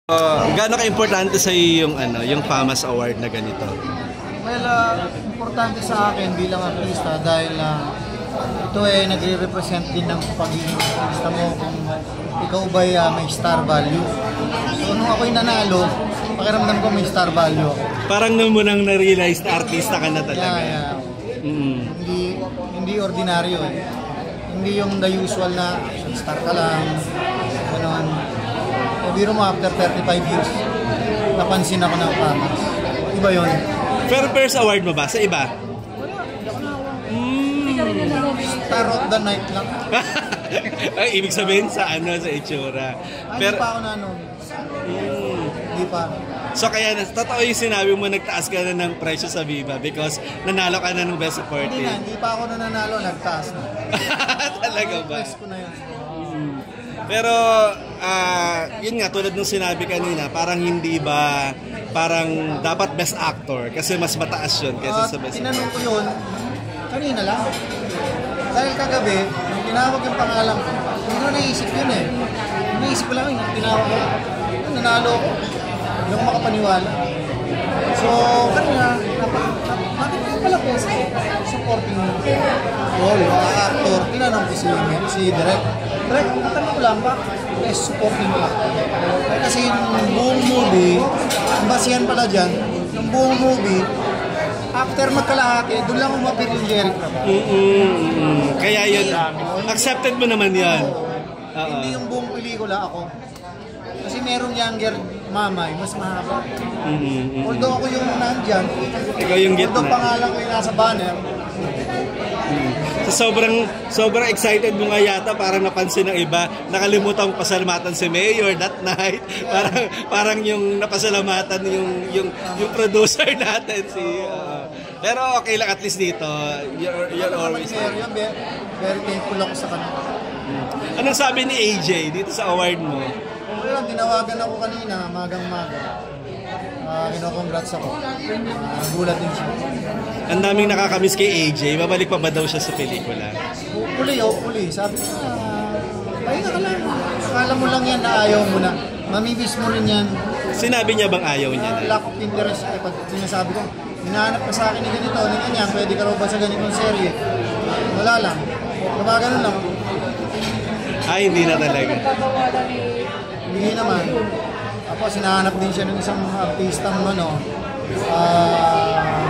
Gaano ka-importante sa iyo yung yung FAMAS Award na ganito? Well, importante sa akin bilang artista dahil ito ay nagre-represent din ng pagiging artista mo kung ikaw ba may star value. So nung ako'y nanalo, pakiramdam ko may star value ako. Parang nung mo nang na-realize na artista ka na talaga. Yeah. Hindi ordinaryo eh. Hindi yung the usual na star ka lang, gano'n. Biro mo after 35 years, napansin ako ng FAMAS. Iba yun. Pero first award mo ba? Sa iba? Star of the night lang. Ay, ibig sabihin sa sa itsura. Pero, hindi pa ako nanon. Hindi pa. So kaya, totoo yung sinabi mo, nagtaas ka na ng presyo sa Viva because nanalo ka na ng Best Supporting. Hindi pa ako nanalo, nagtaas na. Talaga ba? Request ko na yan. Pero, yun nga, tulad nung sinabi kanina, parang hindi ba, parang dapat Best Actor kasi mas mataas yun kaysa sa Best Actor. Tinanong ko yun, kanina lang. Dahil kagabi, nung tinawag yung pangalan ko, hindi ko naisip yun eh. Naisip ko lang yun, tinawag ko, nanalo ko. Hindi ako makapaniwala. So, kanina, bakit ko pala po supporting role, actor, tinanong ko si Direk. Direk, natanong ko lang ba? Best supporting actor. Kasi yung buong movie, ang basihan pala dyan, yung buong movie, after magkalahati, doon lang umapir yung Jeric Rabat. Kaya yun, accepted mo naman yan. Hindi yung buong pelikula ako. Kasi merong younger mamay, mas mahaba. Although ako yung nandyan, ikaw yung gitna. although pangalan ko yung nasa banner, so, sobrang excited mo nga yata, parang napansin ng iba, nakalimutan mo pasalamatan si Mayor that night. Parang yung napasalamatan yung producer natin pero okay lang at least dito. You're always very thankful ako sa kanila. Anong sabi ni AJ dito sa award mo? Well, tinawagan ako kanina, magang-maga. Congrats ako. Gulat din siya. Ang daming nakakamiss kay AJ. Babalik pa ba daw siya sa pelikula? Hopefully. Sabi ko pahinga ka lang. Akala mo lang yan na ayaw mo na. Mamimiss mo rin yan. Sinabi niya bang ayaw niya na? Lack of interest. Pag sinasabi ko, hinahanap ka sa akin ni ganito, ni ganyan, pwede ka raw ba sa ganitong serye? Wala lang. Kapag ganun lang. Hindi na talaga. Hindi naman. Tapos hinahanap din siya ng isang artistang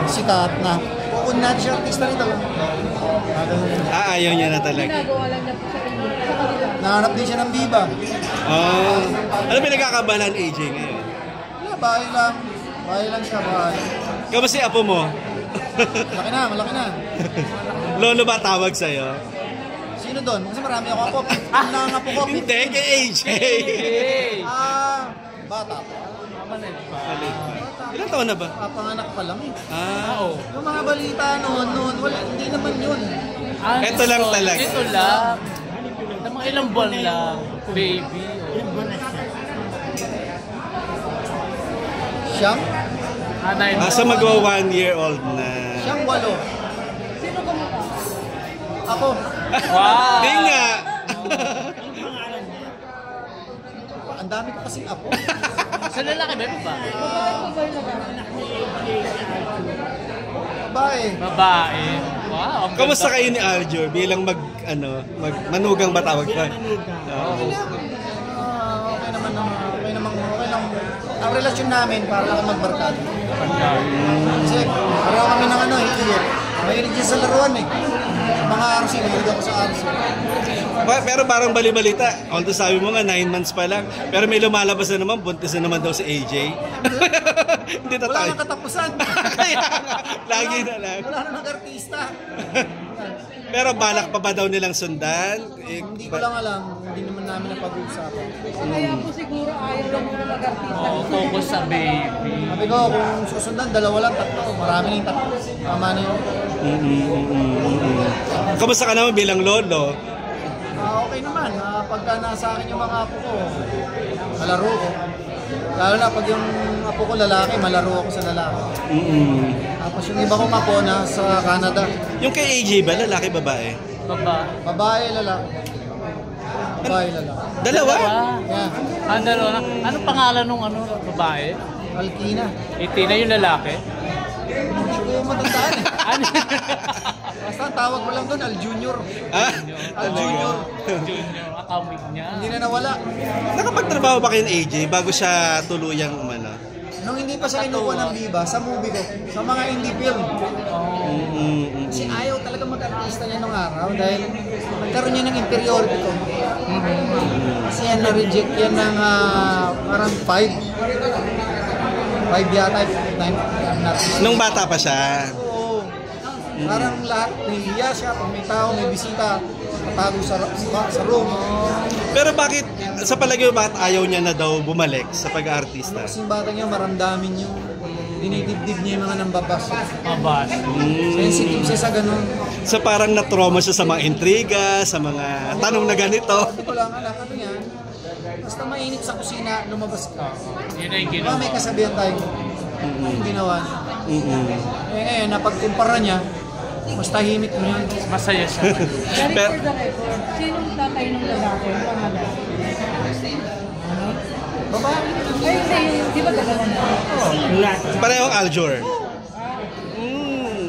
sikat na kung natin siya artista nito. Ayaw niya na talaga. Nahanap din siya ng Viva. Ano pinagkakabalan AJ ngayon? Wala, bahay lang siya, bahay. Kamusta si apo mo? Malaki na. Lolo ba tawag sa'yo? Sino doon? Kasi marami ako apo. Nangangapo ko. Hindi, kay AJ. Bata pa. Ilang taon na ba? Panganak pa lang eh. Oo. Yung mga balita noon, wala, hindi naman yun. Ito lang talaga. Ito lang. Mga ilang buwan lang, baby. Siyang? So magwa 1 year old na. Siyang 8. Sino ka mo? Ako. Wow! Hindi nga. Ang dami ko kasing apo. Sa lalaki ba? Babae. Wow. Kamusta kayo ni Aljur bilang manugang ba tawag ka? Okay naman. Ang relasyon namin para lang magbarkada. Kasi pareho kami ng hikiyot. Mahilig dyan sa laruan eh. Mga RC, mahilig ako sa RC. Pero parang bali-balita, although sabi mo nga 9 months pa lang, pero may lumalabas na naman, buntis na naman daw si AJ. Hindi Wala nang katapusan. Lagi na lang. Wala nang artista. Pero balak pa ba daw nilang sundan? Hindi ko lang alam, hindi naman namin napag-uusapan. Kaya po siguro ayaw lang muna mag-artista. Focus sa baby. Sabi ko, kung susundan, 2 lang, 3. Marami na yung 3. Tama na yun. Kamusta ka naman bilang lolo? Okay naman. Pagka nasa akin yung mga apo ko, malaro ko. Lalo na pag yung apo ko lalaki, malaro ako sa lalaki. Tapos yung iba kong apo na sa Canada. Yung kay AJ ba, lalaki babae? Babae. Babae, lalaki. Babae lalaki. Dalawa? Yeah. Dalawa na. Anong pangalan nung babae? Alkina. Itina yung lalaki? Hindi ko matandaan eh. Ano? Basta ang tawag ko lang doon, Al Junior. Ah? Al Junior. Junior, akawig niya. Hindi na nawala. Nakapagtrabaho ba kayo ng AJ bago siya tuluyang umano? Nung hindi pa siya kinuha ng Viva, sa movie ko, sa mga indie film. Kasi ayaw talaga mag-artista niya nung araw dahil nagkaroon niya ng inferiority ko. Kasi yan na-reject yan ng parang 5 yata, 9. Nung bata pa siya. Oo. Parang lahat, nahihiya siya pag may tao, may bisita, tatago sa room. Pero bakit, sa palagay mo, bakit ayaw niya na daw bumalik sa pag-artista? Kasi yung bata niya, maramdamin yung dinidibdib niya yung mga nambabas. Mabas. Sensitive siya sa ganun. So parang na-trauma siya sa mga intriga, sa mga tanong na ganito. Sabi ko lang, anak, ano yan? Basta mainit sa kusina, lumabas ka. Yun na yung Diba ginawa. may kasabihan tayo? Yung ginawa niya. Eh ngayon, napagkumpara niya, mas tahimik mo yan. Masaya siya. Dari Pero- for the record, sinong tatay ng lalaki? Ang pangalan? Babae. Ay, hindi. Di ba dalawa na? Parehong Aljur.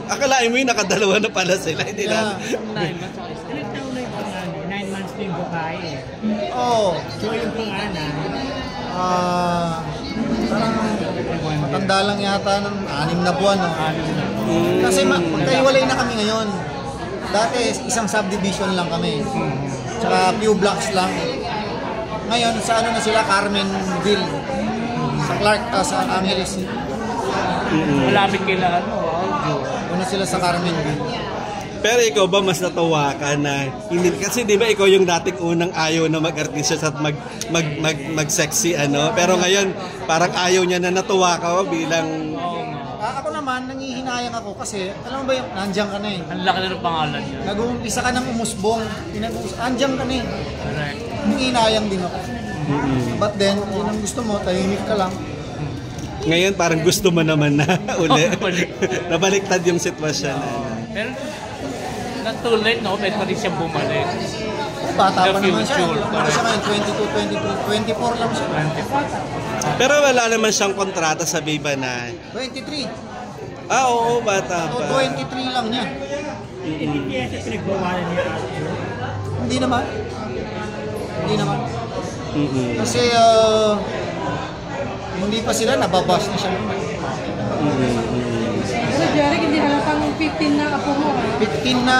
Akalain mo yung nakadalawa na pala sila. Hindi Yeah. lang. 9 months. Ilang taon na yung panganay? 9 months na yung babae. Oo. So yung panganay, Parang matanda lang yata ng 6 na buwan. No? Kasi magkaiwalay na kami ngayon. Dati isang subdivision lang kami. Tsaka few blocks lang. Ngayon sa ano na sila, Carmenville. Sa Clark, sa Angeles. Malapit kila Aljo. Doon na sila sa Carmenville. Pero ikaw ba mas natuwa ka na hindi kasi 'di ba ikaw yung dating unang ayaw na mag-artista at mag-sexy ano, pero ngayon parang ayaw niya na natuwa ka bilang Ako naman, nangihinayang ako kasi, alam mo ba yung, nandiyan ka na eh. Ang laki na ng pangalan niya. Nag-uumpisa ka ng umusbong, andiyan ka na eh. Correct. Nangihinayang din ako. But then, yun ang gusto mo, tahimik ka lang. ngayon parang gusto mo naman na uli. Nabaliktad yung sitwasyon. Pero, not too late, no? Pwede pa rin siyang bumalik. Bata pa The naman siya. future, Ano siya ngayon? 22, 23, 24 lang siya. Pero wala naman siyang kontrata sa Viva na 23. oo, bata O, pa. 23 lang niya. hindi siya pinagbawalan niya Arjo. Hindi naman. Hindi naman. Kasi, hindi pa sila, nababash na siya. Pero Jeric, hindi halatang 15 na apo mo. 15 na,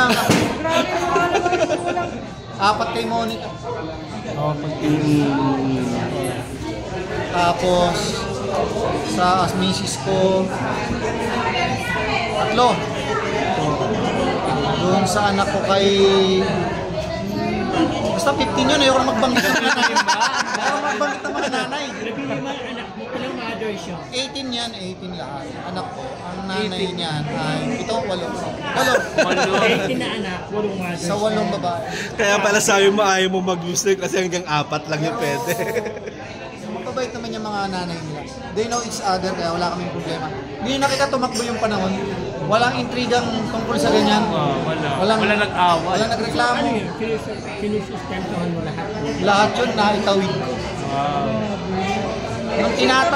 Grabe naman naman. Walang 4 kay Monica. Tapos, sa misis ko, 3. Doon sa anak ko kay... Basta 15 yun, ayoko na magbanggit ng mga nanay. Ayoko magbanggit ng mga nanay. Grabe yung mga anak mo, ilang mothers siya. 18 yan, 18 lahat. Anak ko, ang nanay niyan ay 7, 8. 18 na anak, 8 mothers. Sa 8 babae. Kaya pala sabi mo ayaw mo mag-gusto kasi hanggang 4 lang yung pwede. Mabait naman yung mga nanay nila. They know each other, kaya wala kaming problema. Hindi nakita tumakbo yung panahon. Walang intrigang tungkol sa ganyan. Wala nag-away. Walang nagreklamo. Ano yun? Sinusustentuhan mo lahat. Lahat yun naitawid ko.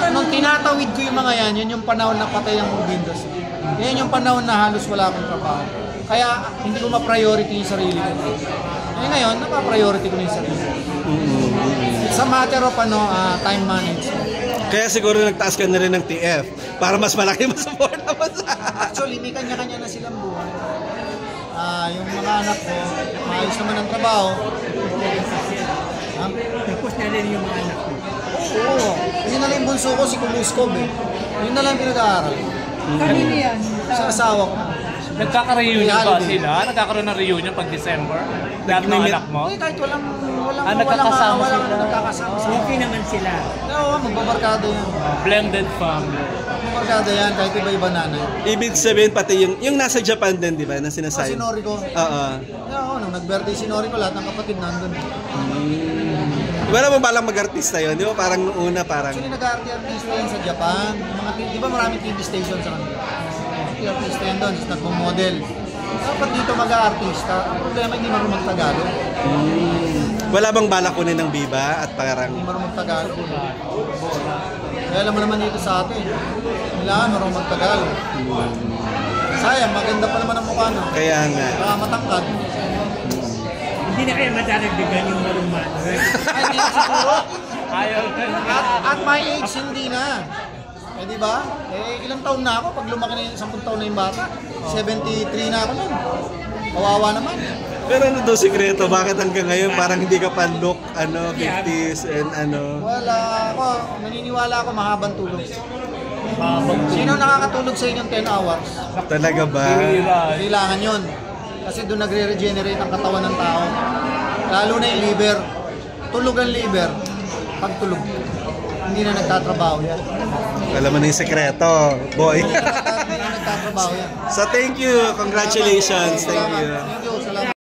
Nung tinatawid ko yung mga yan, yun yung panahon na patay ang movie industry. Yan yung panahon na halos wala akong trabaho. Kaya hindi ko ma-priority yung sarili ko. Ngayon, napa-priority ko na yung sarili ko. It's a matter of time management. Kaya siguro nagtaas ka na rin ng TF para mas malaki masuporta mo sa... Actually, may kanya-kanya na silang buhay. Yung mga anak ko, maayos naman ang trabaho. Tapos na rin yung mga anak mo. Oo. Yun na lang yung bunso ko, si Kumuskov eh. Yun na lang yung pinag-aaral. kanino yan? Sa asawa ko. Nagkaka-reunion ba Holiday. sila? Nagkakaroon ng reunion pag December? Lahat ng anak mo? Kahit walang nagkakasama sila. nagkakasama sila. Okay naman sila. Oo, magbabarkado yan. Blended family. Magbabarkado yan, kahit iba-iba nanay. Ibig sabihin pati yung nasa Japan din, di ba? Na Si sinasabi. Nori ko. Oo. Oo, nung nag-birthday si Nori ko, lahat ng kapatid nandun. Wala mo balang mag-artista yun? Di ba parang noong una parang... Actually, nag-artista yan sa Japan. Mga, di ba maraming TV station sa kanila? Artista yan doon, nagpo-model. Dapat dito mag-artista. Ang problema, hindi marunong mag-Tagalog. Wala bang balak kunin ng Viva at parang... Hindi marunong Tagalog. Kaya alam mo naman dito sa atin, kailangan marunong mag-Tagalog. Sayang, maganda pa naman ang mukha, no? Kaya nga. Baka matangkad. Hindi na kaya madadagdagan yung marumano. Ay, hindi na siguro. Ayaw ka na. At my age, hindi na. Eh, di ba? Eh, ilang taon na ako? Pag lumaki na yung 10 taon na yung bata, 73 na ako nun. Kawawa naman. Pero ano daw sikreto? Bakit hanggang ngayon parang hindi ka pa look, 50s and ano? Wala ako. Naniniwala ako mahabang tulog. Sino nakakatulog sa inyong 10 hours? Talaga ba? Kailangan yun. Kasi doon nagre-regenerate ang katawan ng tao. Lalo na yung liver. Tulog ang liver. Pag tulog, hindi na nagtatrabaho yan. Alam mo na yung sikreto, boy. Hindi na nagtatrabaho yan. So thank you, congratulations, thank you. Thank you.